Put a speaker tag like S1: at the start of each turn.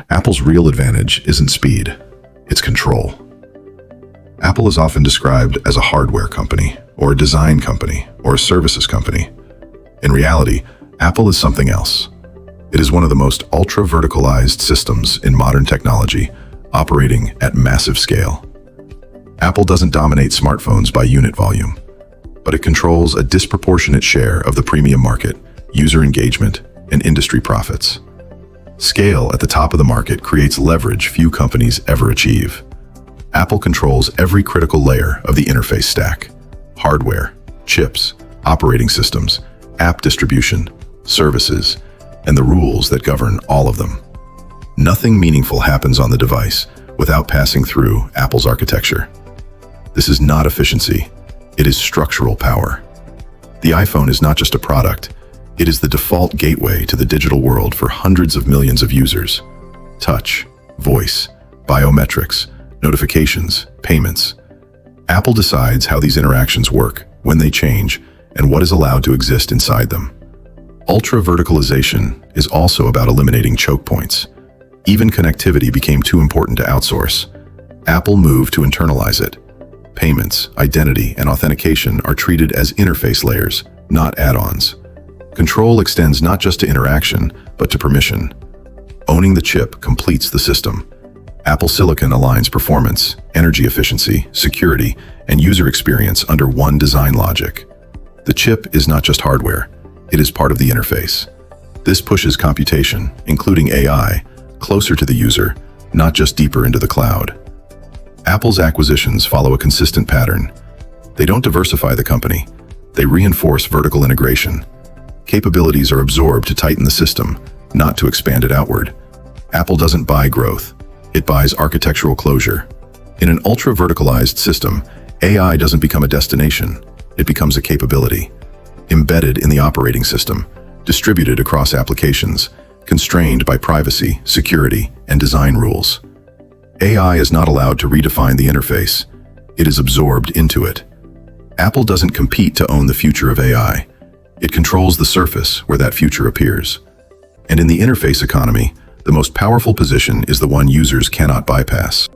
S1: Apple's real advantage isn't speed, it's control. Apple is often described as a hardware company, or a design company, or a services company. In reality, Apple is something else. It is one of the most ultra-verticalized systems in modern technology, operating at massive scale. Apple doesn't dominate smartphones by unit volume, but it controls a disproportionate share of the premium market, user engagement, and industry profits. Scale at the top of the market creates leverage few companies ever achieve. Apple controls every critical layer of the interface stack: hardware, chips, operating systems, app distribution, services, and the rules that govern all of them. Nothing meaningful happens on the device without passing through Apple's architecture. This is not efficiency, it is structural power. The iPhone is not just a product, it is the default gateway to the digital world for hundreds of millions of users. Touch, voice, biometrics, notifications, payments. Apple decides how these interactions work, when they change, and what is allowed to exist inside them. Ultra-verticalization is also about eliminating choke points. Even connectivity became too important to outsource. Apple moved to internalize it. Payments, identity, and authentication are treated as interface layers, not add-ons. Control extends not just to interaction, but to permission. Owning the chip completes the system. Apple Silicon aligns performance, energy efficiency, security, and user experience under one design logic. The chip is not just hardware, it is part of the interface. This pushes computation, including AI, closer to the user, not just deeper into the cloud. Apple's acquisitions follow a consistent pattern. They don't diversify the company, they reinforce vertical integration. Capabilities are absorbed to tighten the system, not to expand it outward. Apple doesn't buy growth, it buys architectural closure. In an ultra-verticalized system, AI doesn't become a destination, it becomes a capability. Embedded in the operating system, distributed across applications, constrained by privacy, security, and design rules. AI is not allowed to redefine the interface, it is absorbed into it. Apple doesn't compete to own the future of AI. It controls the surface where that future appears. And in the interface economy, the most powerful position is the one users cannot bypass.